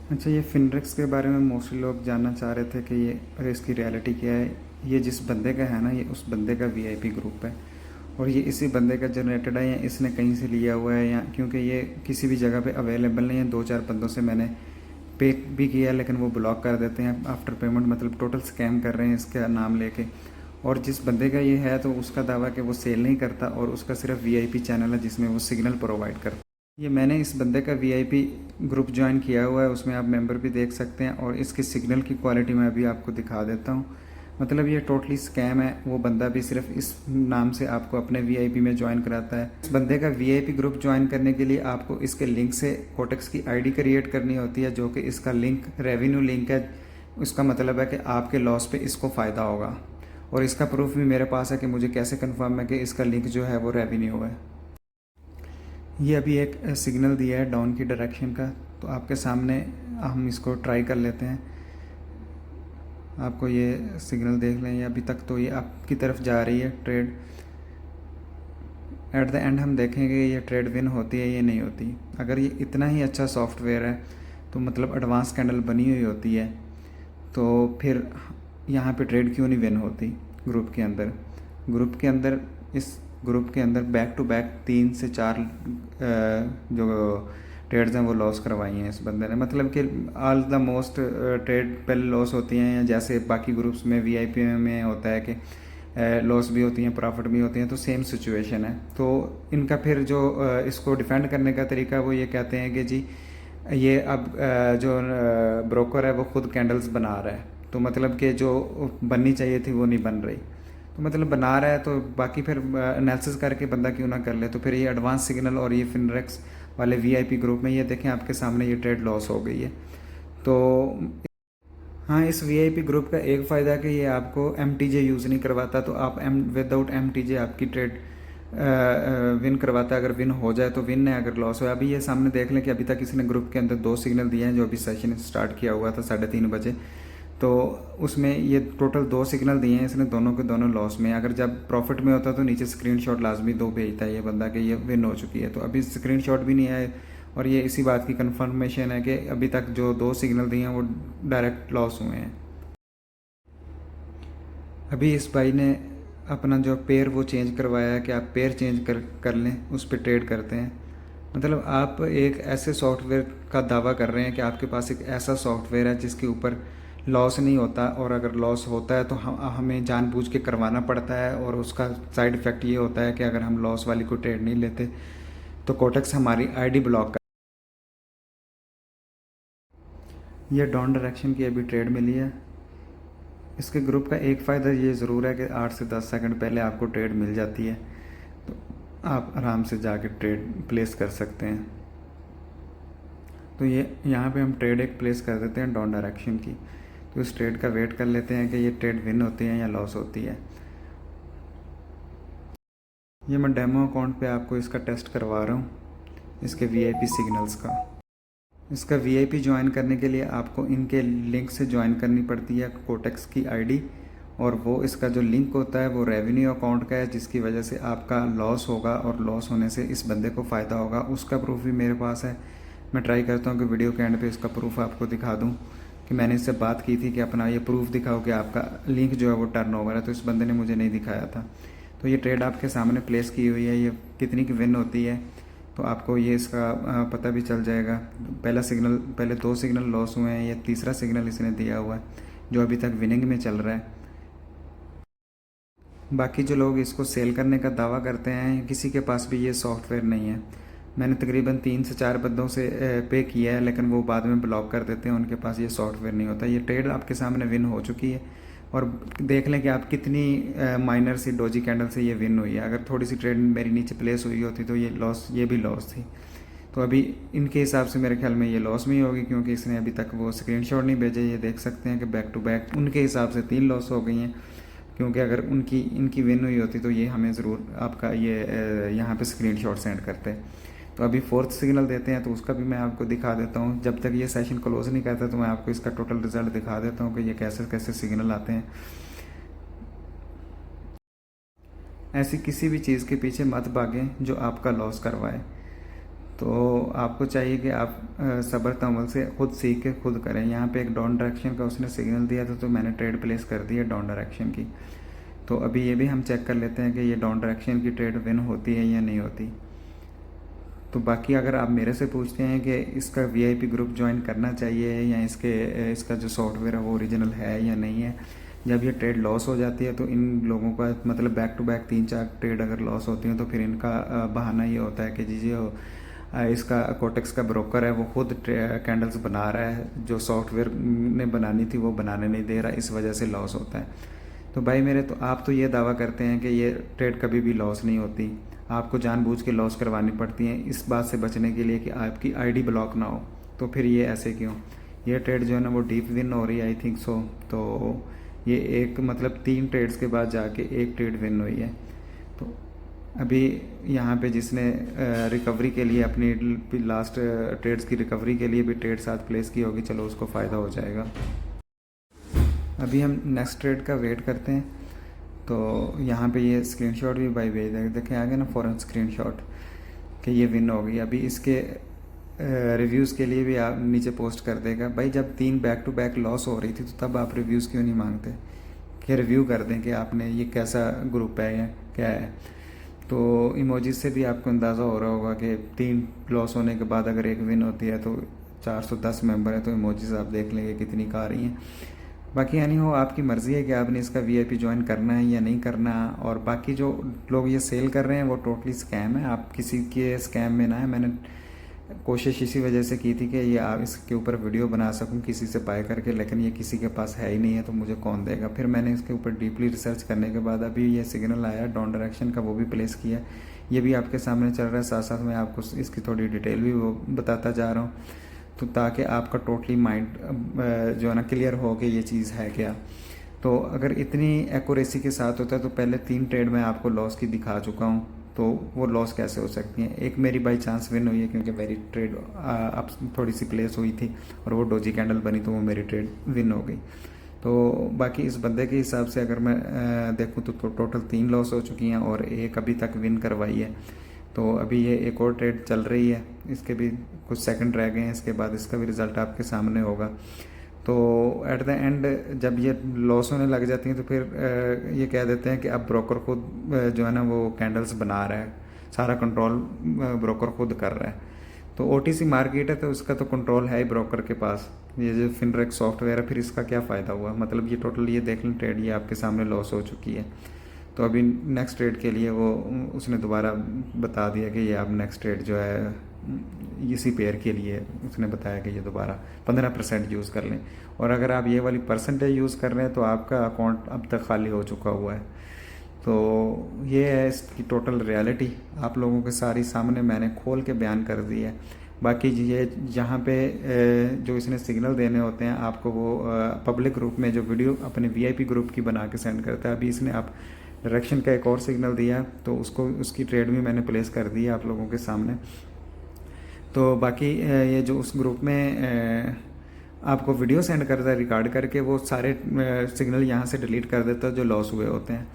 अच्छा, ये फिनरेक्स के बारे में मोस्टली लोग जानना चाह रहे थे कि ये और इसकी रियलिटी क्या है। ये जिस बंदे का है ना, ये उस बंदे का वीआईपी ग्रुप है और ये इसी बंदे का जनरेटेड है या इसने कहीं से लिया हुआ है, या क्योंकि ये किसी भी जगह पे अवेलेबल नहीं है। 2-4 बंदों से मैंने पे भी किया लेकिन वो ब्लॉक कर देते हैं आफ्टर पेमेंट, मतलब टोटल स्कैम कर रहे हैं इसका नाम लेके। और जिस बंदे का ये है तो उसका दावा कि वो सेल नहीं करता और उसका सिर्फ वीआईपी चैनल है जिसमें वो सिग्नल प्रोवाइड करता है। ये मैंने इस बंदे का वीआईपी ग्रुप ज्वाइन किया हुआ है, उसमें आप मेंबर भी देख सकते हैं और इसकी सिग्नल की क्वालिटी मैं अभी आपको दिखा देता हूँ। मतलब ये टोटली स्कैम है। वो बंदा भी सिर्फ इस नाम से आपको अपने वीआईपी में ज्वाइन कराता है। इस बंदे का वीआईपी ग्रुप ज्वाइन करने के लिए आपको इसके लिंक से कोटेक्स की आईडी क्रिएट करनी होती है, जो कि इसका लिंक रेवेन्यू लिंक है। उसका मतलब है कि आपके लॉस पे इसको फ़ायदा होगा और इसका प्रूफ भी मेरे पास है कि मुझे कैसे कन्फर्म है कि इसका लिंक जो है वो रेवेन्यू है। ये अभी एक सिग्नल दिया है डाउन की डायरेक्शन का, तो आपके सामने हम इसको ट्राई कर लेते हैं। आपको ये सिग्नल देख लें, ये अभी तक तो ये आपकी तरफ जा रही है ट्रेड। एट द एंड हम देखेंगे ये ट्रेड विन होती है या नहीं होती। अगर ये इतना ही अच्छा सॉफ्टवेयर है तो मतलब एडवांस कैंडल बनी हुई होती है, तो फिर यहाँ पे ट्रेड क्यों नहीं विन होती। ग्रुप के अंदर इस ग्रुप के अंदर बैक टू बैक 3 से 4 जो ट्रेड्स हैं वो लॉस करवाई हैं इस बंदे ने। मतलब कि ऑल द मोस्ट ट्रेड पहले लॉस होती हैं, या जैसे बाकी ग्रुप्स में वीआईपी में होता है कि लॉस भी होती हैं प्रॉफिट भी होती हैं, तो सेम सिचुएशन है। तो इनका फिर जो इसको डिफेंड करने का तरीका वो ये कहते हैं कि जी ये अब जो ब्रोकर है वो खुद कैंडल्स बना रहा है, तो मतलब कि जो बननी चाहिए थी वो नहीं बन रही। तो मतलब बना रहा है तो बाकी फिर एनालिसिस करके बंदा क्यों ना कर ले। तो फिर ये एडवांस सिग्नल और ये फिनरेक्स वाले वीआईपी ग्रुप में ये देखें आपके सामने ये ट्रेड लॉस हो गई है। तो हाँ, इस वीआईपी ग्रुप का एक फ़ायदा है कि ये आपको एमटीजे यूज़ नहीं करवाता, तो आप विदाउट एमटीजे आपकी ट्रेड विन करवाता है। अगर विन हो जाए तो विन है, अगर लॉस हो। अभी ये सामने देख लें कि अभी तक इसने ग्रुप के अंदर 2 सिग्नल दिए हैं, जो अभी सेशन स्टार्ट किया हुआ था 3:30 बजे। तो उसमें ये टोटल 2 सिग्नल दिए हैं इसने, दोनों के दोनों लॉस में। अगर जब प्रॉफिट में होता तो नीचे स्क्रीनशॉट लाजमी 2 भेजता है ये बंदा कि ये विन हो चुकी है। तो अभी स्क्रीनशॉट भी नहीं आए और ये इसी बात की कंफर्मेशन है कि अभी तक जो 2 सिग्नल दिए हैं वो डायरेक्ट लॉस हुए हैं। अभी इस भाई ने अपना जो पेयर वो चेंज करवाया है कि आप पेयर चेंज कर लें, उस पर ट्रेड करते हैं। मतलब आप एक ऐसे सॉफ्टवेयर का दावा कर रहे हैं कि आपके पास एक ऐसा सॉफ्टवेयर है जिसके ऊपर लॉस नहीं होता, और अगर लॉस होता है तो हमें जानबूझ के करवाना पड़ता है। और उसका साइड इफ़ेक्ट ये होता है कि अगर हम लॉस वाली कोई ट्रेड नहीं लेते तो कोटेक्स हमारी आईडी ब्लॉक कर। ये डाउन डायरेक्शन की अभी ट्रेड मिली है। इसके ग्रुप का एक फ़ायदा ये ज़रूर है कि 8 से 10 सेकंड पहले आपको ट्रेड मिल जाती है, तो आप आराम से जाके ट्रेड प्लेस कर सकते हैं। तो ये यहाँ पे हम ट्रेड एक प्लेस कर देते हैं डाउन डायरेक्शन की। तो इस ट्रेड का वेट कर लेते हैं कि ये ट्रेड विन होती है या लॉस होती है। ये मैं डेमो अकाउंट पे आपको इसका टेस्ट करवा रहा हूँ, इसके वीआईपी सिग्नल्स का। इसका वीआईपी ज्वाइन करने के लिए आपको इनके लिंक से ज्वाइन करनी पड़ती है कोटेक्स की आईडी, और वो इसका जो लिंक होता है वो रेवेन्यू अकाउंट का है, जिसकी वजह से आपका लॉस होगा और लॉस होने से इस बंदे को फ़ायदा होगा। उसका प्रूफ भी मेरे पास है। मैं ट्राई करता हूँ कि वीडियो के एंड पे इसका प्रूफ आपको दिखा दूँ कि मैंने इससे बात की थी कि अपना ये प्रूफ दिखाओ कि आपका लिंक जो है वो टर्न ओवर है, तो इस बंदे ने मुझे नहीं दिखाया था। तो ये ट्रेड आपके सामने प्लेस की हुई है, ये कितनी की विन होती है तो आपको ये इसका पता भी चल जाएगा। पहले 2 सिग्नल लॉस हुए हैं, ये तीसरा सिग्नल इसने दिया हुआ है जो अभी तक विनिंग में चल रहा है। बाकी जो लोग इसको सेल करने का दावा करते हैं, किसी के पास भी ये सॉफ्टवेयर नहीं है। मैंने तकरीबन 3 से 4 बंदों से पे किया है, लेकिन वो बाद में ब्लॉक कर देते हैं, उनके पास ये सॉफ्टवेयर नहीं होता। ये ट्रेड आपके सामने विन हो चुकी है और देख लें कि आप कितनी माइनर सी डोजी कैंडल से ये विन हुई है। अगर थोड़ी सी ट्रेड मेरी नीचे प्लेस हुई होती तो ये भी लॉस थी। तो अभी इनके हिसाब से मेरे ख्याल में ये लॉस में ही होगी, क्योंकि इसने अभी तक वो स्क्रीनशॉट नहीं भेजे। ये देख सकते हैं कि बैक टू बैक उनके हिसाब से 3 लॉस हो गई हैं, क्योंकि अगर इनकी विन हुई होती तो ये हमें ज़रूर आपका ये यहाँ पे स्क्रीनशॉट सेंड करते। तो अभी 4th सिग्नल देते हैं, तो उसका भी मैं आपको दिखा देता हूँ। जब तक ये सेशन क्लोज नहीं करता तो मैं आपको इसका टोटल रिजल्ट दिखा देता हूँ कि ये कैसे कैसे सिग्नल आते हैं। ऐसी किसी भी चीज़ के पीछे मत भागें जो आपका लॉस करवाए। तो आपको चाहिए कि आप सब्र तहम्मुल से खुद सीख के खुद करें। यहाँ पे एक डाउन डायरेक्शन का उसने सिग्नल दिया था, तो मैंने ट्रेड प्लेस कर दी है डाउन डायरेक्शन की। तो अभी ये भी हम चेक कर लेते हैं कि ये डाउन डायरेक्शन की ट्रेड विन होती है या नहीं होती। तो बाकी अगर आप मेरे से पूछते हैं कि इसका वीआईपी ग्रुप ज्वाइन करना चाहिए या इसका जो सॉफ्टवेयर है वो ओरिजिनल है या नहीं है, जब ये ट्रेड लॉस हो जाती है तो इन लोगों का मतलब बैक टू बैक 3-4 ट्रेड अगर लॉस होती हैं तो फिर इनका बहाना ये होता है कि जी इसका कोटेक्स का ब्रोकर है वो खुद कैंडल्स बना रहा है, जो सॉफ्टवेयर ने बनानी थी वो बनाने नहीं दे रहा, इस वजह से लॉस होता है। तो भाई मेरे, तो आप तो ये दावा करते हैं कि ये ट्रेड कभी भी लॉस नहीं होती, आपको जानबूझ के लॉस करवानी पड़ती हैं इस बात से बचने के लिए कि आपकी आईडी ब्लॉक ना हो, तो फिर ये ऐसे क्यों? ये ट्रेड जो है ना वो डीप विन हो रही है आई थिंक सो। तो ये एक मतलब 3 ट्रेड्स के बाद जाके एक ट्रेड विन हुई है। तो अभी यहाँ पे जिसने रिकवरी के लिए अपनी लास्ट ट्रेड्स की रिकवरी के लिए भी ट्रेड साथ प्लेस की होगी, चलो उसको फ़ायदा हो जाएगा। अभी हम नेक्स्ट ट्रेड का वेट करते हैं। तो यहाँ पे ये स्क्रीनशॉट भी भाई भेज देंगे, देखें आ गया ना फ़ौरन स्क्रीनशॉट कि ये विन हो गई। अभी इसके रिव्यूज़ के लिए भी आप नीचे पोस्ट कर देगा। भाई जब 3 बैक टू बैक लॉस हो रही थी तो तब आप रिव्यूज़ क्यों नहीं मांगते कि रिव्यू कर दें कि आपने ये कैसा ग्रुप है या क्या है। तो इमोजीज से भी आपको अंदाज़ा हो रहा होगा कि 3 लॉस होने के बाद अगर एक विन होती है तो 410 मेंबर है, तो इमोजीज आप देख लेंगे कितनी का आ रही हैं। बाकी यानी हो आपकी मर्ज़ी है कि आपने इसका वीआईपी ज्वाइन करना है या नहीं करना। और बाकी जो लोग ये सेल कर रहे हैं वो टोटली स्कैम है, आप किसी के स्कैम में ना है। मैंने कोशिश इसी वजह से की थी कि ये आप इसके ऊपर वीडियो बना सकूं किसी से बाय करके, लेकिन ये किसी के पास है ही नहीं है तो मुझे कौन देगा। फिर मैंने इसके ऊपर डीपली रिसर्च करने के बाद अभी ये सिग्नल आया डाउन डायरेक्शन का, वो भी प्लेस किया, ये भी आपके सामने चल रहा है। साथ साथ मैं आपको इसकी थोड़ी डिटेल भी वो बताता जा रहा हूँ, तो ताकि आपका टोटली माइंड जो है ना क्लियर हो कि ये चीज़ है क्या। तो अगर इतनी एक्यूरेसी के साथ होता है तो पहले 3 ट्रेड मैं आपको लॉस की दिखा चुका हूँ, तो वो लॉस कैसे हो सकती हैं। एक मेरी बाई चांस विन हुई है क्योंकि मेरी ट्रेड अब थोड़ी सी प्लेस हुई थी और वो डोजी कैंडल बनी तो वो मेरी ट्रेड विन हो गई। तो बाकी इस बंदे के हिसाब से अगर मैं देखूँ तो टोटल 3 लॉस हो चुकी हैं और एक अभी तक विन करवाई है। तो अभी ये एक और ट्रेड चल रही है, इसके भी कुछ सेकंड रह गए हैं, इसके बाद इसका भी रिज़ल्ट आपके सामने होगा। तो एट द एंड जब ये लॉस होने लग जाती हैं तो फिर ये कह देते हैं कि अब ब्रोकर खुद जो है ना वो कैंडल्स बना रहा है, सारा कंट्रोल ब्रोकर खुद कर रहा है। तो ओटीसी मार्केट है तो उसका तो कंट्रोल है ही ब्रोकर के पास, ये जो फिनरेक्स सॉफ्टवेयर है फिर इसका क्या फ़ायदा हुआ। मतलब ये टोटल ये देख लें ट्रेड ये आपके सामने लॉस हो चुकी है। तो अभी नेक्स्ट ट्रेड के लिए वो उसने दोबारा बता दिया कि ये अब नेक्स्ट ट्रेड जो है इसी पेयर के लिए उसने बताया कि ये दोबारा 15% यूज़ कर लें। और अगर आप ये वाली परसेंटेज यूज़ कर रहे हैं तो आपका अकाउंट अब तक खाली हो चुका हुआ है। तो ये है इसकी टोटल रियलिटी, आप लोगों के सारी सामने मैंने खोल के बयान कर दी है। बाकी ये जहाँ पे जो इसने सिग्नल देने होते हैं आपको वो पब्लिक ग्रुप में जो वीडियो अपने वीआईपी ग्रुप की बना के सेंड करता है। अभी इसने आप डायरेक्शन का एक और सिग्नल दिया तो उसको उसकी ट्रेड भी मैंने प्लेस कर दी है आप लोगों के सामने। तो बाकी ये जो उस ग्रुप में आपको वीडियो सेंड करता है रिकॉर्ड करके, वो सारे सिग्नल यहाँ से डिलीट कर देता है जो लॉस हुए होते हैं,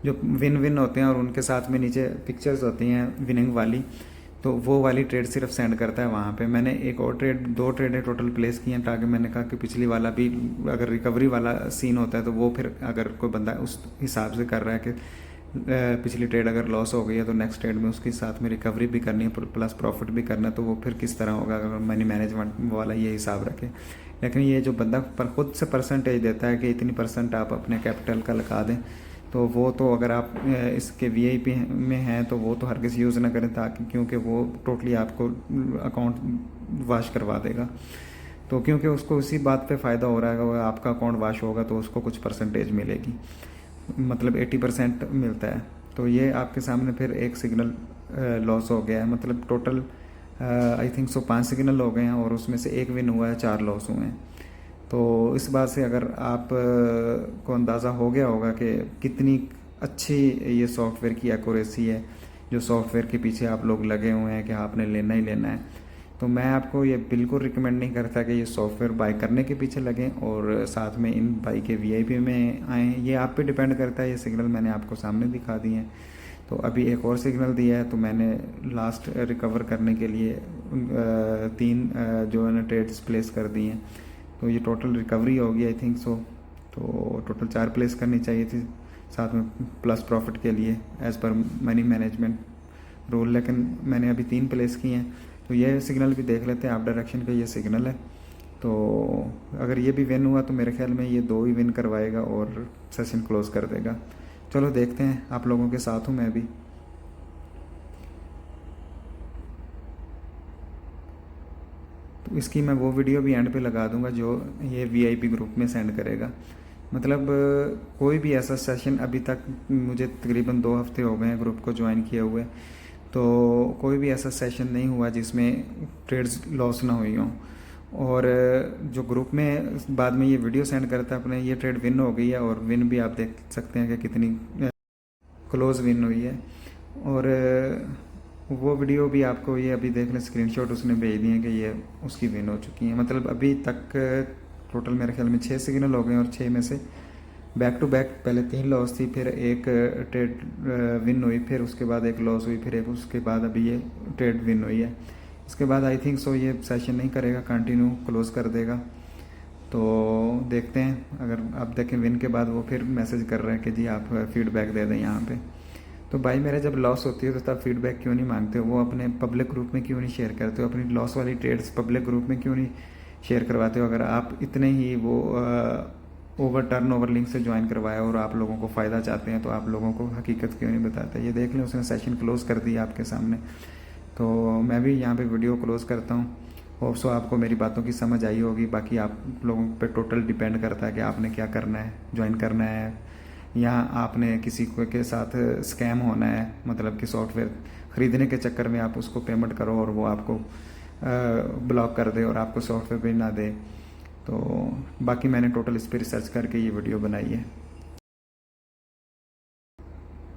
जो विन विन होते हैं, और उनके साथ में नीचे पिक्चर्स होती हैं विनिंग वाली, तो वो वाली ट्रेड सिर्फ सेंड करता है वहाँ पे। मैंने एक और ट्रेड 2 ट्रेडें टोटल प्लेस की हैं ताकि मैंने कहा कि पिछली वाला भी अगर रिकवरी वाला सीन होता है तो वो फिर अगर कोई बंदा उस हिसाब से कर रहा है कि पिछली ट्रेड अगर लॉस हो गई है तो नेक्स्ट ट्रेड में उसके साथ में रिकवरी भी करनी है प्लस प्रॉफिट भी करना है, तो वो फिर किस तरह होगा अगर मनी मैनेजमेंट वाला ये हिसाब रखे। लेकिन ये जो बंदा पर खुद से परसेंटेज देता है कि इतनी % आप अपने कैपिटल का लगा दें, तो वो तो अगर आप इसके वीआईपी में हैं तो वो तो हरगिज़ यूज़ ना करें, ताकि क्योंकि वो टोटली आपको अकाउंट वाश करवा देगा। तो क्योंकि उसको उसी बात पे फ़ायदा हो रहा है, आपका अकाउंट वाश होगा तो उसको कुछ % मिलेगी, मतलब 80% मिलता है। तो ये आपके सामने फिर एक सिग्नल लॉस हो गया है, मतलब total I think so 5 signal हो गए हैं और उसमें से एक विन हुआ है, 4 लॉस हुए हैं। तो इस बात से अगर आप को अंदाज़ा हो गया होगा कि कितनी अच्छी ये सॉफ्टवेयर की एक्यूरेसी है, जो सॉफ्टवेयर के पीछे आप लोग लगे हुए हैं कि आपने लेना ही लेना है। तो मैं आपको ये बिल्कुल रिकमेंड नहीं करता कि ये सॉफ्टवेयर बाय करने के पीछे लगें और साथ में इन बाई के वीआईपी में आएँ, ये आप पे डिपेंड करता है। ये सिग्नल मैंने आपको सामने दिखा दिए हैं। तो अभी एक और सिग्नल दिया है, तो मैंने लास्ट रिकवर करने के लिए 3 जो है ना ट्रेड्स प्लेस कर दी हैं। तो ये टोटल रिकवरी होगी आई थिंक सो। तो टोटल 4 प्लेस करनी चाहिए थी साथ में प्लस प्रॉफिट के लिए as per money management rule, लेकिन मैंने अभी 3 प्लेस की हैं। तो ये सिग्नल भी देख लेते हैं, आप डायरेक्शन का ये सिग्नल है। तो अगर ये भी विन हुआ तो मेरे ख्याल में ये 2 ही विन करवाएगा और सेशन क्लोज कर देगा। चलो देखते हैं, आप लोगों के साथ हूँ मैं भी। तो इसकी मैं वो वीडियो भी एंड पे लगा दूंगा जो ये वीआईपी ग्रुप में सेंड करेगा। मतलब कोई भी ऐसा सेशन अभी तक, मुझे तकरीबन 2 हफ्ते हो गए हैं ग्रुप को ज्वाइन किए हुए, तो कोई भी ऐसा सेशन नहीं हुआ जिसमें ट्रेड्स लॉस ना हुई हों। और जो ग्रुप में बाद में ये वीडियो सेंड करता है अपने, ये ट्रेड विन हो गई है, और विन भी आप देख सकते हैं कि कितनी क्लोज विन हुई है। और वो वीडियो भी आपको ये अभी देख लें, स्क्रीनशॉट उसने भेज दिए कि ये उसकी विन हो चुकी है। मतलब अभी तक टोटल मेरे ख्याल में 6 सिग्नल हो गए, और 6 में से बैक टू बैक पहले 3 लॉस थी, फिर एक ट्रेड विन हुई, फिर उसके बाद एक लॉस हुई, फिर एक उसके बाद अभी ये ट्रेड विन हुई है। इसके बाद आई थिंक सो ये सेशन नहीं करेगा, कंटिन्यू क्लोज कर देगा। तो देखते हैं, अगर आप देखें विन के बाद वो फिर मैसेज कर रहे हैं कि जी आप फीडबैक दे दें यहाँ पे। तो भाई मेरे जब लॉस होती है तो तब फीडबैक क्यों नहीं मांगते हो? वो अपने पब्लिक ग्रुप में क्यों नहीं शेयर करते हो? अपनी लॉस वाली ट्रेड्स पब्लिक ग्रुप में क्यों नहीं शेयर करवाते हो? अगर आप इतने ही वो ओवर टर्न ओवर लिंक से ज्वाइन करवाया और आप लोगों को फ़ायदा चाहते हैं, तो आप लोगों को हकीकत क्यों नहीं बताते? ये देख लें, उसने सेशन क्लोज़ कर दिया आपके सामने। तो मैं भी यहाँ पे वीडियो क्लोज़ करता हूँ। होप सो आपको मेरी बातों की समझ आई होगी। बाकी आप लोगों पे टोटल डिपेंड करता है कि आपने क्या करना है, ज्वाइन करना है या आपने किसी को के साथ स्कैम होना है, मतलब कि सॉफ्टवेयर ख़रीदने के चक्कर में आप उसको पेमेंट करो और वो आपको ब्लॉक कर दे और आपको सॉफ्टवेयर भी ना दे। तो बाकी मैंने टोटल इस पर रिसर्च करके ये वीडियो बनाई है।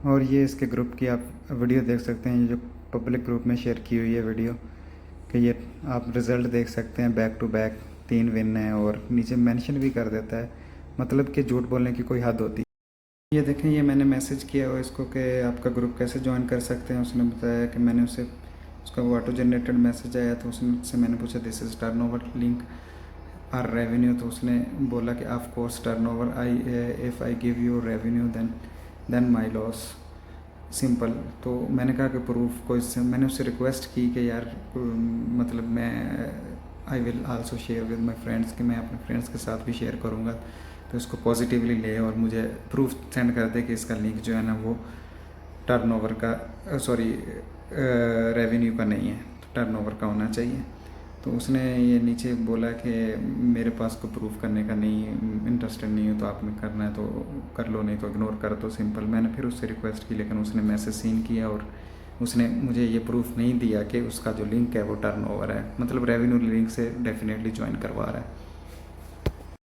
और ये इसके ग्रुप की आप वीडियो देख सकते हैं, ये जो पब्लिक ग्रुप में शेयर की हुई है वीडियो, कि ये आप रिज़ल्ट देख सकते हैं, बैक टू बैक 3 विन है, और नीचे मेंशन भी कर देता है। मतलब कि झूठ बोलने की कोई हद होती है। ये देखें, ये मैंने मैसेज किया हुआ इसको कि आपका ग्रुप कैसे ज्वाइन कर सकते हैं। उसने बताया कि मैंने उसे, उसका वो ऑटो जनरेटेड मैसेज आया, तो उससे मैंने पूछा this is turnover link or revenue, तो उसने बोला कि of course turnover, I if I give you revenue then my loss, simple. तो मैंने कहा कि प्रूफ को, इससे मैंने उससे रिक्वेस्ट की कि यार मतलब मैं I will also share with my friends, कि मैं अपने फ्रेंड्स के साथ भी शेयर करूँगा, तो इसको पॉजिटिवली ले और मुझे प्रूफ सेंड कर दे कि इसका लिंक जो है ना वो टर्नओवर का, सॉरी रेवेन्यू का नहीं है, तो टर्नओवर का होना चाहिए। तो उसने ये नीचे बोला कि मेरे पास को प्रूफ करने का नहीं, इंटरेस्टेड नहीं हो, तो आपने करना है तो कर लो, नहीं तो इग्नोर कर दो, सिंपल। मैंने फिर उससे रिक्वेस्ट की, लेकिन उसने मैसेज सीन किया और उसने मुझे ये प्रूफ नहीं दिया कि उसका जो लिंक है वो टर्नओवर है, मतलब रेवेन्यू लिंक से डेफिनेटली ज्वाइन करवा रहा है।